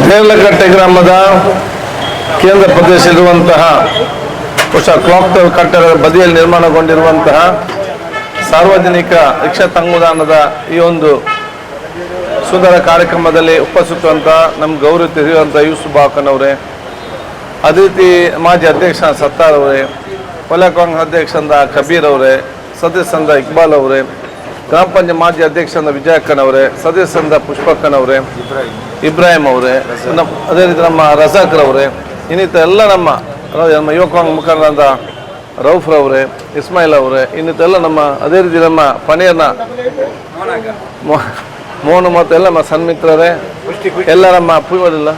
ದೇರ್ಲಕಟ್ಟೆ ಗ್ರಾಮದ ಕೇಂದ್ರ ಪ್ರದೇಶದಲ್ಲಿರುವಂತಹ ಹೊಸ ಕ್ಲಾಕ್ ಟವರ್ ಕಟ್ಟಡದ ಬದಿಯಲ್ಲಿ ನಿರ್ಮಾಣಗೊಂಡಿರುವಂತಹ ಸಾರ್ವಜನಿಕ ರಿಕ್ಷಾ ತಂಗುದಾಣದ ಈ ಒಂದು ಸುಂದರ ಕಾರ್ಯಕ್ರಮದಲ್ಲಿ ಉಪಸ್ಥಿತವಂತಹ ನಮ್ಮ ಗೌರವಿತ ಹಿರಿಯುವಂಥ ಯೂಸುಫ್ ಬಾಕನವರೇ, ಅದೇ ರೀತಿ ಮಾಜಿ ಅಧ್ಯಕ್ಷ ಸತ್ತಾರ್ ಅವರೇ, ವಲಯ ಕಾಂಗ್ರೆಸ್ ಅಧ್ಯಕ್ಷಂದ ಕಬೀರ್ ಅವರೇ, ಸದಸ್ಯಂದ ಇಕ್ಬಾಲ್ ಅವರೇ, ಗ್ರಾಮ ಪಂಚಾಯತ್ ಮಾಜಿ ಅಧ್ಯಕ್ಷಂದ ವಿಜಯಕ್ಕನವರೇ, ಸದಸ್ಯಂದ ಪುಷ್ಪಕ್ಕನವರೇ, ಇಬ್ರಾಹಿಂ ಅವರೇ, ಅದೇ ರೀತಿ ನಮ್ಮ ರಜಾಕ್ರವರೇ, ಇನ್ನಿತ ಎಲ್ಲ ನಮ್ಮ ಯುವ ಕಾಂಗ್ರೆಸ್ ಮುಖಂಡರಾದ ರೌಫ್ರವರೇ, ಇಸ್ಮಾಯಿಲ್ ಅವರೇ, ಇನ್ನಿತೆಲ್ಲ ನಮ್ಮ ಅದೇ ರೀತಿ ನಮ್ಮ ಪನೇರ್ನ ಮೋಹನ್ ಮತ್ತು ಎಲ್ಲ ನಮ್ಮ ಸನ್ಮಿತ್ರರೇ, ಎಲ್ಲ ನಮ್ಮ ಪೂರ್ವದಿಲ್ಲ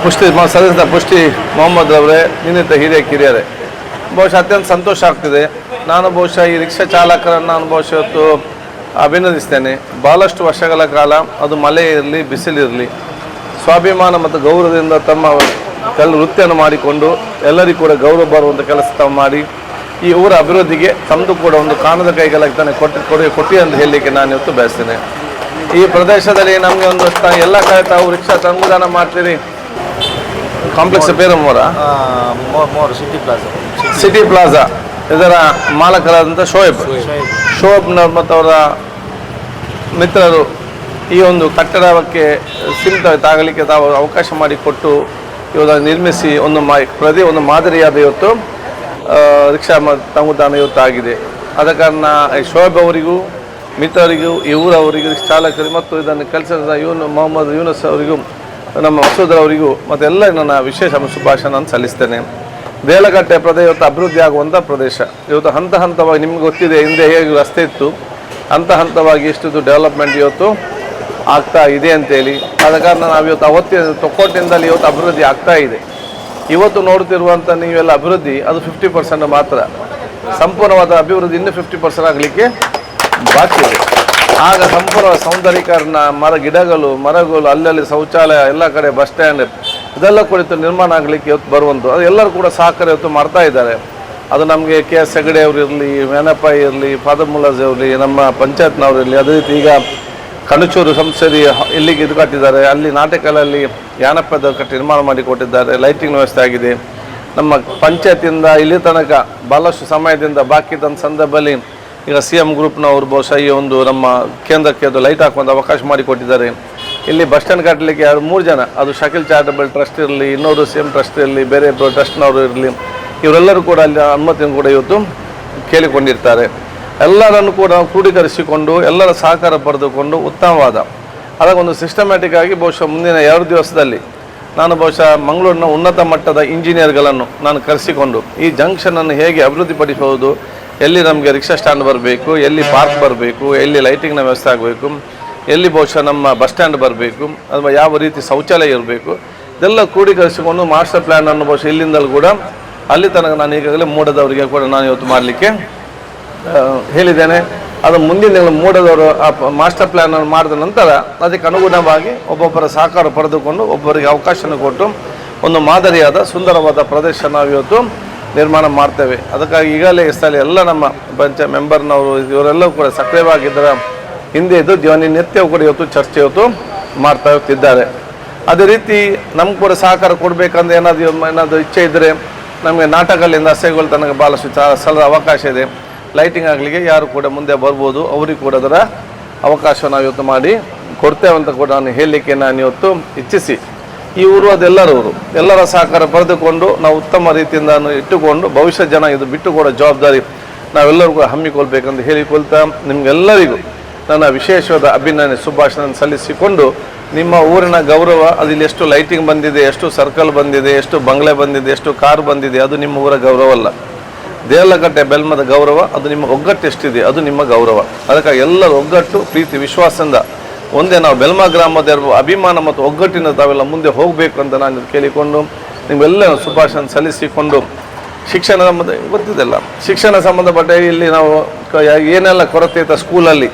ಪುಷ್ಟಿ ಸದಸ್ಯ ಪುಷ್ಟಿ ಮೊಹಮ್ಮದ್ ಅವರೇ, ಇನ್ನಿತ ಹಿರಿಯರೇ, ಬಹುಶಃ ಅತ್ಯಂತ ಸಂತೋಷ ಆಗ್ತಿದೆ. ನಾನು ಬಹುಶಃ ಈ ರಿಕ್ಷಾ ಚಾಲಕರನ್ನು ನಾನು ಬಹುಶಃ ಇವತ್ತು ಅಭಿನಂದಿಸ್ತೇನೆ. ಭಾಳಷ್ಟು ವರ್ಷಗಳ ಕಾಲ ಅದು ಮಳೆ ಇರಲಿ ಬಿಸಿಲಿರಲಿ ಸ್ವಾಭಿಮಾನ ಮತ್ತು ಗೌರವದಿಂದ ತಮ್ಮ ವೃತ್ತಿಯನ್ನು ಮಾಡಿಕೊಂಡು ಎಲ್ಲರಿಗೂ ಕೂಡ ಗೌರವ ಬರುವಂಥ ಕೆಲಸ ತಾವು ಮಾಡಿ ಈ ಊರ ಅಭಿವೃದ್ಧಿಗೆ ತಮ್ಮದು ಕೂಡ ಒಂದು ಕಾಣದ ಕೈಗಳಿಗೆ ತಾನೇ ಕೊಟ್ಟಿ ಅಂತ ಹೇಳಲಿಕ್ಕೆ ನಾನು ಇವತ್ತು ಬಯಸ್ತೇನೆ. ಈ ಪ್ರದೇಶದಲ್ಲಿ ನಮಗೆ ಒಂದು ಎಲ್ಲ ಕಡೆ ತಾವು ರಿಕ್ಷಾ ತಂಗುದಾಣ ಮಾಡ್ತೀರಿ. ಕಾಂಪ್ಲೆಕ್ಸ್ ಪೇರು ಸಿಟಿ ಪ್ಲಾಜಾ ಇದರ ಮಾಲಕರಾದಂಥ ಶೋಯಬ್ನವ್ರು ಮತ್ತು ಅವರ ಮಿತ್ರರು ಈ ಒಂದು ಕಟ್ಟಡಕ್ಕೆ ಸೀಮಿತವಾಗಲಿಕ್ಕೆ ತಾವು ಅವಕಾಶ ಮಾಡಿಕೊಟ್ಟು ಇವತ್ತು ನಿರ್ಮಿಸಿ ಒಂದು ಮಾದರಿಯಾದ ಇವತ್ತು ರಿಕ್ಷಾ ತಂಗುದಾಣ ಇವತ್ತು ಆಗಿದೆ. ಆದ ಕಾರಣ ಶೋಯಬ್ ಅವರಿಗೂ ಮಿತ್ರರಿಗೂ ಈ ಊರವರಿಗೂ ಚಾಲಕರಿಗೂ ಮತ್ತು ಇದನ್ನು ಕೆಲಸದ ಮೊಹಮ್ಮದ್ ಯೂನಸ್ ಅವರಿಗೂ ನಮ್ಮ ಮಸೂದರ್ ಅವರಿಗೂ ಮತ್ತು ಎಲ್ಲ ನನ್ನ ವಿಶೇಷ ಶುಭಾಶಯ ಸಲ್ಲಿಸ್ತೇನೆ. ದೇರ್ಲಕಟ್ಟೆ ಪ್ರದೇಶ ಇವತ್ತು ಅಭಿವೃದ್ಧಿ ಆಗುವಂಥ ಪ್ರದೇಶ. ಇವತ್ತು ಹಂತವಾಗಿ ನಿಮ್ಗೆ ಗೊತ್ತಿದೆ, ಹಿಂದೆ ಹೇಗೆ ರಸ್ತೆ ಇತ್ತು ಹಂತವಾಗಿ ಎಷ್ಟು ಡೆವಲಪ್ಮೆಂಟ್ ಇವತ್ತು ಆಗ್ತಾ ಇದೆ ಅಂತೇಳಿ. ಆದ ಕಾರಣ ನಾವು ಇವತ್ತು ಅವತ್ತಿನ ತೊಕ್ಕೋಟಿನಿಂದಲೇ ಇವತ್ತು ಅಭಿವೃದ್ಧಿ ಆಗ್ತಾ ಇದೆ. ಇವತ್ತು ನೋಡ್ತಿರುವಂಥ ನೀವೆಲ್ಲ ಅಭಿವೃದ್ಧಿ ಅದು 50% ಮಾತ್ರ. ಸಂಪೂರ್ಣವಾದ ಅಭಿವೃದ್ಧಿ ಇನ್ನೂ 50% ಆಗಲಿಕ್ಕೆ ಬಾಕಿ ಇದೆ. ಆಗ ಸಂಪೂರ್ಣ ಸೌಂದರ್ಯೀಕರಣ, ಗಿಡಗಳು ಮರಗಳು, ಅಲ್ಲಲ್ಲಿ ಶೌಚಾಲಯ, ಎಲ್ಲ ಕಡೆ ಬಸ್ ಸ್ಟ್ಯಾಂಡ್ ಇದೆಲ್ಲ ಕುರಿತು ನಿರ್ಮಾಣ ಆಗಲಿಕ್ಕೆ ಇವತ್ತು ಬರುವಂಥದ್ದು ಅದು ಎಲ್ಲರೂ ಕೂಡ ಸಹಕಾರ ಇವತ್ತು ಮಾಡ್ತಾ ಇದ್ದಾರೆ. ಅದು ನಮಗೆ KS ಹೆಗಡೆ ಅವರು ಇರಲಿ, ವೇನಪ್ಪ ಇರಲಿ, ಫಾದರ್ ಮುಲಾಜ್ ಇರಲಿ, ನಮ್ಮ ಪಂಚಾಯತ್ನವರು ಇರಲಿ, ಅದೇ ರೀತಿ ಈಗ ಕಣಚೂರು ಸಂಸ್ಥೆ ಇಲ್ಲಿಗೆ ಇದು ಕಟ್ಟಿದ್ದಾರೆ, ಅಲ್ಲಿ ನಾಟಕಗಳಲ್ಲಿ ಯಾನಪ್ಪದ ನಿರ್ಮಾಣ ಮಾಡಿ ಕೊಟ್ಟಿದ್ದಾರೆ, ಲೈಟಿಂಗ್ ವ್ಯವಸ್ಥೆ ಆಗಿದೆ. ನಮ್ಮ ಪಂಚಾಯತಿಂದ ಇಲ್ಲಿ ತನಕ ಭಾಳಷ್ಟು ಸಮಯದಿಂದ ಬಾಕಿ ಇದ್ದಂಥ ಸಂದರ್ಭದಲ್ಲಿ ಈಗ CM ಗ್ರೂಪ್ನವರು ಬಹುಶಃ ಈ ಒಂದು ನಮ್ಮ ಕೇಂದ್ರಕ್ಕೆ ಅದು ಲೈಟ್ ಹಾಕುವಂಥ ಅವಕಾಶ ಮಾಡಿಕೊಟ್ಟಿದ್ದಾರೆ. ಇಲ್ಲಿ ಬಸ್ ಸ್ಟ್ಯಾಂಡ್ ಕಟ್ಟಲಿಕ್ಕೆ 2-3 ಜನ, ಅದು ಶಕಿಲ್ ಚಾರಿಟಬಲ್ ಟ್ರಸ್ಟ್ ಇರಲಿ, ಇನ್ನೊಂದು CM ಟ್ರಸ್ಟ್ ಇರಲಿ, ಬೇರೆ ಟ್ರಸ್ಟ್ನವರು ಇರಲಿ, ಇವರೆಲ್ಲರೂ ಕೂಡ ಅಲ್ಲಿ ಅನುಮತಿಯನ್ನು ಕೂಡ ಇವತ್ತು ಕೇಳಿಕೊಂಡಿರ್ತಾರೆ. ಎಲ್ಲರನ್ನು ಕೂಡ ಕ್ರೋಢೀಕರಿಸಿಕೊಂಡು ಎಲ್ಲರ ಸಹಕಾರ ಪಡೆದುಕೊಂಡು ಉತ್ತಮವಾದ ಅದಕ್ಕೊಂದು ಸಿಸ್ಟಮ್ಯಾಟಿಕ್ ಆಗಿ ಬಹುಶಃ ಮುಂದಿನ 2 ದಿವಸದಲ್ಲಿ ನಾನು ಬಹುಶಃ ಮಂಗಳೂರಿನ ಉನ್ನತ ಮಟ್ಟದ ಇಂಜಿನಿಯರ್ಗಳನ್ನು ನಾನು ಕರೆಸಿಕೊಂಡು ಈ ಜಂಕ್ಷನನ್ನು ಹೇಗೆ ಅಭಿವೃದ್ಧಿಪಡಿಸಬಹುದು, ಎಲ್ಲಿ ನಮಗೆ ರಿಕ್ಷಾ ಸ್ಟ್ಯಾಂಡ್ ಬರಬೇಕು, ಎಲ್ಲಿ ಪಾರ್ಕ್ ಬರಬೇಕು, ಎಲ್ಲಿ ಲೈಟಿಂಗ್ನ ವ್ಯವಸ್ಥೆ ಆಗಬೇಕು, ಎಲ್ಲಿ ಬಹುಶಃ ನಮ್ಮ ಬಸ್ ಸ್ಟ್ಯಾಂಡ್ ಬರಬೇಕು, ಅಥವಾ ಯಾವ ರೀತಿ ಶೌಚಾಲಯ ಇರಬೇಕು, ಇದೆಲ್ಲ ಕ್ರೋಢೀಕರಿಸಿಕೊಂಡು ಮಾಸ್ಟರ್ ಪ್ಲ್ಯಾನನ್ನು ಬಹುಶಃ ಇಲ್ಲಿಂದಲೂ ಕೂಡ ಅಲ್ಲಿ ತನಕ ನಾನು ಈಗಾಗಲೇ ಮೂಡದವರಿಗೆ ಕೂಡ ನಾನು ಇವತ್ತು ಮಾಡಲಿಕ್ಕೆ ಹೇಳಿದ್ದೇನೆ. ಅದು ಮುಂದಿನ ಮೂಡದವರು ಆ ಮಾಸ್ಟರ್ ಪ್ಲ್ಯಾನನ್ನು ಮಾಡಿದ ನಂತರ ಅದಕ್ಕೆ ಅನುಗುಣವಾಗಿ ಒಬ್ಬೊಬ್ಬರ ಸಹಕಾರ ಪಡೆದುಕೊಂಡು ಒಬ್ಬರಿಗೆ ಅವಕಾಶನ ಕೊಟ್ಟು ಒಂದು ಮಾದರಿಯಾದ ಸುಂದರವಾದ ಪ್ರದೇಶ ನಾವು ಇವತ್ತು ನಿರ್ಮಾಣ ಮಾಡ್ತೇವೆ. ಅದಕ್ಕಾಗಿ ಈಗಾಗಲೇ ಸ್ಥಳ ಎಲ್ಲ ನಮ್ಮ ಪಂಚಾಯತ್ ಮೆಂಬರ್ನವರು ಇವರೆಲ್ಲವೂ ಕೂಡ ಸಕ್ರಿಯವಾಗಿದ್ದರ ಹಿಂದೆ ಇದ್ದು ದಿನನಿತ್ಯವೂ ಕೂಡ ಇವತ್ತು ಚರ್ಚೆ ಇವತ್ತು ಮಾಡ್ತಾ ಇರ್ತಿದ್ದಾರೆ. ಅದೇ ರೀತಿ ನಮ್ಗೆ ಕೂಡ ಸಹಕಾರ ಕೊಡಬೇಕಂದ್ರೆ ಏನಾದರೂ ಇಚ್ಛೆ ಇದ್ದರೆ ನಮಗೆ ನಾಟಕಗಳಿಂದ ಅಸೆಗಳು ತನಕ ಭಾಳಷ್ಟು ಸ್ಥಳದ ಅವಕಾಶ ಇದೆ. ಲೈಟಿಂಗ್ ಆಗಲಿಕ್ಕೆ ಯಾರು ಕೂಡ ಮುಂದೆ ಬರ್ಬೋದು, ಅವರಿಗೆ ಕೂಡ ಅದರ ಅವಕಾಶ ನಾವು ಇವತ್ತು ಮಾಡಿ ಕೊಡ್ತೇವೆ ಅಂತ ಕೂಡ ನಾನು ಹೇಳಲಿಕ್ಕೆ ನಾನು ಇವತ್ತು ಇಚ್ಛಿಸಿ ಈ ಊರು ಅದೆಲ್ಲರವರು ಎಲ್ಲರ ಸಹಕಾರ ಪಡೆದುಕೊಂಡು ನಾವು ಉತ್ತಮ ರೀತಿಯಿಂದ ಇಟ್ಟುಕೊಂಡು ಭವಿಷ್ಯ ಜನ ಇದು ಬಿಟ್ಟುಕೊಡೋ ಜವಾಬ್ದಾರಿ ನಾವೆಲ್ಲರೂ ಕೂಡ ಹಮ್ಮಿಕೊಳ್ಬೇಕಂತ ಹೇಳಿಕೊಳ್ತಾ ನಿಮಗೆಲ್ಲರಿಗೂ ನನ್ನ ವಿಶೇಷವಾದ ಅಭಿನಂದನೆ ಶುಭಾಶಯ ಸಲ್ಲಿಸಿಕೊಂಡು ನಿಮ್ಮ ಊರಿನ ಗೌರವ ಅದು ಇಲ್ಲಿ ಎಷ್ಟು ಲೈಟಿಂಗ್ ಬಂದಿದೆ, ಎಷ್ಟು ಸರ್ಕಲ್ ಬಂದಿದೆ, ಎಷ್ಟು ಬಂಗ್ಲೆ ಬಂದಿದೆ, ಎಷ್ಟು ಕಾರ್ ಬಂದಿದೆ, ಅದು ನಿಮ್ಮ ಊರ ಗೌರವ ಅಲ್ಲ. ದೇರ್ಲಕಟ್ಟೆ ಬೆಲ್ಮದ ಗೌರವ ಅದು ನಿಮ್ಮ ಒಗ್ಗಟ್ಟು ಎಷ್ಟಿದೆ ಅದು ನಿಮ್ಮ ಗೌರವ. ಅದಕ್ಕಾಗಿ ಎಲ್ಲರೂ ಒಗ್ಗಟ್ಟು ಪ್ರೀತಿ ವಿಶ್ವಾಸದಿಂದ ಒಂದೇ ನಾವು ಬೆಲ್ಮ ಗ್ರಾಮದ ಅಭಿಮಾನ ಮತ್ತು ಒಗ್ಗಟ್ಟಿನ ತಾವೆಲ್ಲ ಮುಂದೆ ಹೋಗಬೇಕು ಅಂತ ನಾನು ಕೇಳಿಕೊಂಡು ನಿಮ್ಮೆಲ್ಲ ಶುಭಾಶಯ ಸಲ್ಲಿಸಿಕೊಂಡು ಶಿಕ್ಷಣ ಗೊತ್ತಿದೆಲ್ಲ ಶಿಕ್ಷಣ ಸಂಬಂಧಪಟ್ಟ ಇಲ್ಲಿ ನಾವು ಏನೆಲ್ಲ ಕೊರತೆ ಇತ್ತು ಸ್ಕೂಲಲ್ಲಿ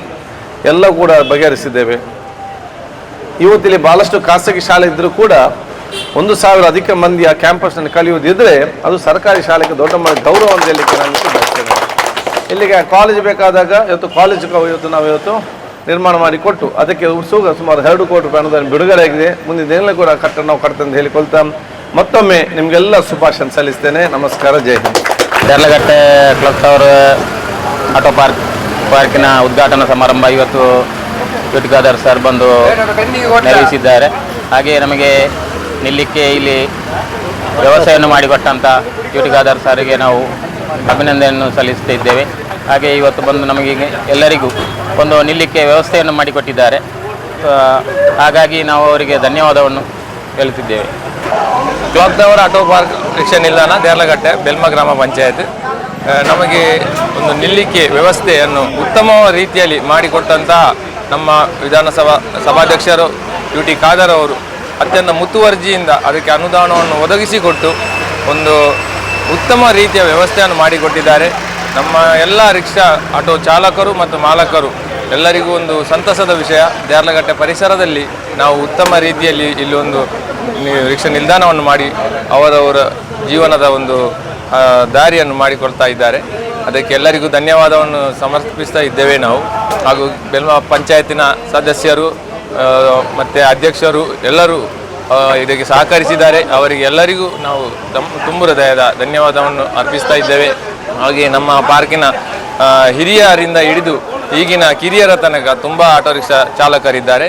ಎಲ್ಲ ಕೂಡ ಬಗೆಹರಿಸಿದ್ದೇವೆ. ಇವತ್ತಿಲ್ಲಿ ಭಾಳಷ್ಟು ಖಾಸಗಿ ಶಾಲೆ ಇದ್ದರೂ ಕೂಡ 1,000 ಅಧಿಕ ಮಂದಿ ಆ ಕ್ಯಾಂಪಸ್ನಲ್ಲಿ ಕಲಿಯುವುದಿದ್ದರೆ ಅದು ಸರ್ಕಾರಿ ಶಾಲೆಗೆ ದೊಡ್ಡ ಗೌರವ ಅಂತ ಹೇಳಲಿಕ್ಕೆ ನಾನು ಬಯಸ್ತೇನೆ. ಇಲ್ಲಿಗೆ ಕಾಲೇಜ್ ಬೇಕಾದಾಗ ಇವತ್ತು ಕಾಲೇಜ್ ಇವತ್ತು ನಾವು ನಿರ್ಮಾಣ ಮಾಡಿ ಕೊಟ್ಟು ಅದಕ್ಕೆ ಉತ್ಸವ ಸುಮಾರು 2 ಕೋಟಿ ರೂಪಾಯಿ ಅನುದಾನ ಬಿಡುಗಡೆ ಆಗಿದೆ. ಮುಂದಿನ ದಿನಗಳಲ್ಲಿ ಕೂಡ ಕಟ್ಟಡ ನಾವು ಕಟ್ತೇವೆ ಅಂತ ಹೇಳಿಕೊಳ್ತಾ ಮತ್ತೊಮ್ಮೆ ನಿಮಗೆಲ್ಲ ಶುಭಾಶಯ ಸಲ್ಲಿಸ್ತೇನೆ. ನಮಸ್ಕಾರ, ಜೈ ಹಿಂದ್. ದೇರ್ಲಗಟ್ಟೆ ಕ್ಲಾಕ್ ಟವರ್ ಆಟೋ ಪಾರ್ಕಿನ ಉದ್ಘಾಟನಾ ಸಮಾರಂಭ ಇವತ್ತು ಯುಟಿಖಾದರ್ ಸರ್ ಬಂದು ನೆರವೇರಿಸಿದ್ದಾರೆ. ಹಾಗೆ ನಮಗೆ ನಿಲ್ಲಿಕ್ಕೆ ಇಲ್ಲಿ ವ್ಯವಸ್ಥೆಯನ್ನು ಮಾಡಿಕೊಟ್ಟಂಥ ಯುಟಿಖಾದರ್ ಸರ್ಗೆ ನಾವು ಅಭಿನಂದನೆಯನ್ನು ಸಲ್ಲಿಸುತ್ತಿದ್ದೇವೆ. ಹಾಗೆ ಇವತ್ತು ಬಂದು ನಮಗೆ ಎಲ್ಲರಿಗೂ ಒಂದು ನಿಲ್ಲಿಕ್ಕೆ ವ್ಯವಸ್ಥೆಯನ್ನು ಮಾಡಿಕೊಟ್ಟಿದ್ದಾರೆ. ಹಾಗಾಗಿ ನಾವು ಅವರಿಗೆ ಧನ್ಯವಾದವನ್ನು ಹೇಳುತ್ತಿದ್ದೇವೆ. Clock tower auto park rickshaw ನಿಲ್ದಾಣ ದೇರ್ಲಗಟ್ಟೆ ಬೆಲ್ಮ ಗ್ರಾಮ ಪಂಚಾಯತ್ ನಮಗೆ ಒಂದು ನಿಲ್ಲಿಕೆ ವ್ಯವಸ್ಥೆಯನ್ನು ಉತ್ತಮ ರೀತಿಯಲ್ಲಿ ಮಾಡಿಕೊಟ್ಟಂತಹ ನಮ್ಮ ಸಭಾಧ್ಯಕ್ಷರು ಯುಟಿ ಖಾದರ್ ಅವರು ಅತ್ಯಂತ ಮುತುವರ್ಜಿಯಿಂದ ಅದಕ್ಕೆ ಅನುದಾನವನ್ನು ಒದಗಿಸಿಕೊಟ್ಟು ಒಂದು ಉತ್ತಮ ರೀತಿಯ ವ್ಯವಸ್ಥೆಯನ್ನು ಮಾಡಿಕೊಟ್ಟಿದ್ದಾರೆ. ನಮ್ಮ ಎಲ್ಲ ರಿಕ್ಷಾ ಆಟೋ ಚಾಲಕರು ಮತ್ತು ಮಾಲಕರು ಎಲ್ಲರಿಗೂ ಒಂದು ಸಂತಸದ ವಿಷಯ. ದೇರ್ಲಗಟ್ಟೆ ಪರಿಸರದಲ್ಲಿ ನಾವು ಉತ್ತಮ ರೀತಿಯಲ್ಲಿ ಇಲ್ಲಿ ಒಂದು ರಿಕ್ಷಾ ನಿಲ್ದಾಣವನ್ನು ಮಾಡಿ ಅವರವರ ಜೀವನದ ಒಂದು ದಾರಿಯನ್ನು ಮಾಡಿಕೊಡ್ತಾ ಇದ್ದಾರೆ. ಅದಕ್ಕೆ ಎಲ್ಲರಿಗೂ ಧನ್ಯವಾದವನ್ನು ಸಮರ್ಪಿಸ್ತಾ ಇದ್ದೇವೆ ನಾವು. ಹಾಗೂ ಬೆಲ್ಮ ಪಂಚಾಯತಿನ ಸದಸ್ಯರು ಮತ್ತು ಅಧ್ಯಕ್ಷರು ಎಲ್ಲರೂ ಇದಕ್ಕೆ ಸಹಕರಿಸಿದ್ದಾರೆ. ಅವರಿಗೆ ಎಲ್ಲರಿಗೂ ನಾವು ತುಂಬು ಹೃದಯದ ಧನ್ಯವಾದವನ್ನು ಅರ್ಪಿಸ್ತಾ ಇದ್ದೇವೆ. ಹಾಗೆ ನಮ್ಮ ಪಾರ್ಕಿನ ಹಿರಿಯರಿಂದ ಹಿಡಿದು ಈಗಿನ ಕಿರಿಯರ ತನಕ ತುಂಬ ಆಟೋ ರಿಕ್ಷಾ ಚಾಲಕರಿದ್ದಾರೆ.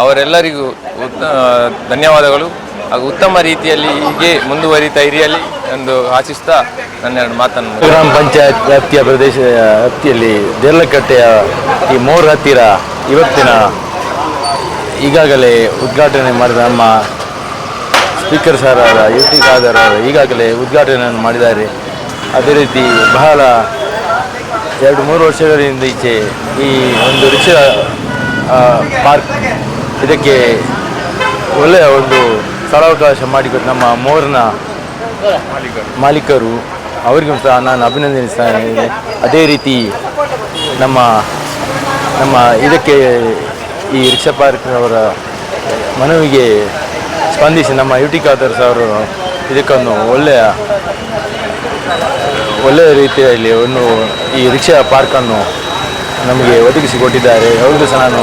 ಅವರೆಲ್ಲರಿಗೂ ಧನ್ಯವಾದಗಳು. ಹಾಗೂ ಉತ್ತಮ ರೀತಿಯಲ್ಲಿ ಹೀಗೆ ಮುಂದುವರಿತಾ ಇರಲಿ ಎಂದು ಆಶಿಸ್ತಾ ನನ್ನೆರಡು ಮಾತನ್ನು ಗ್ರಾಮ ಪಂಚಾಯತ್ ವ್ಯಾಪ್ತಿಯ ಪ್ರದೇಶ ವ್ಯಾಪ್ತಿಯಲ್ಲಿ ದೇರ್ಲಗಟ್ಟೆಯ ಈ ಮೋರ್ ಹತ್ತಿರ ಇವತ್ತಿನ ಈಗಾಗಲೇ ಉದ್ಘಾಟನೆ ಮಾಡಿದ ನಮ್ಮ ಸ್ಪೀಕರ್ ಸರ್ ಅವರ ಯುಟಿ ಖಾದರ್ ಅವರು ಈಗಾಗಲೇ ಉದ್ಘಾಟನೆಯನ್ನು ಮಾಡಿದ್ದಾರೆ. ಅದೇ ರೀತಿ ಬಹಳ 2-3 ವರ್ಷಗಳಿಂದ ಈಚೆ ಈ ಒಂದು ರಿಕ್ಷಾ ಪಾರ್ಕ್ ಇದಕ್ಕೆ ಒಳ್ಳೆಯ ಒಂದು ಸ್ಥಳಾವಕಾಶ ಮಾಡಿಕೊಟ್ಟು ನಮ್ಮ ಮೋರ್ನ ಮಾಲೀಕರು ಅವರಿಗೂ ಸಹ ನಾನು ಅಭಿನಂದಿಸ್ತೇನೆ. ಅದೇ ರೀತಿ ನಮ್ಮ ಇದಕ್ಕೆ ಈ ರಿಕ್ಷಾ ಪಾರ್ಕ್ ಅವರ ಮನವಿಗೆ ಸ್ಪಂದಿಸಿ ನಮ್ಮ ಯುಟಿ ಖಾದರ್ ಅವರು ಇದಕ್ಕೊಂದು ಒಳ್ಳೆಯ ರೀತಿಯಲ್ಲಿ ಈ ರಿಕ್ಷಾ ಪಾರ್ಕನ್ನು ನಮಗೆ ಒದಗಿಸಿಕೊಟ್ಟಿದ್ದಾರೆ. ಅವರಿಗೂ ಸಹ ನಾನು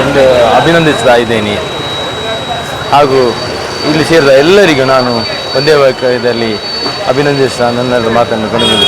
ಒಂದು ಅಭಿನಂದಿಸ್ತಾ ಇದ್ದೇನೆ. ಹಾಗೂ ಇಲ್ಲಿ ಸೇರಿದ ಎಲ್ಲರಿಗೂ ನಾನು ಒಂದೇ ವಾಕ್ಯದಲ್ಲಿ ಅಭಿನಂದಿಸ್ತಾ ನನ್ನ ಮಾತನ್ನು ಕೊನೆಗೊಳಿಸುತ್ತೇನೆ.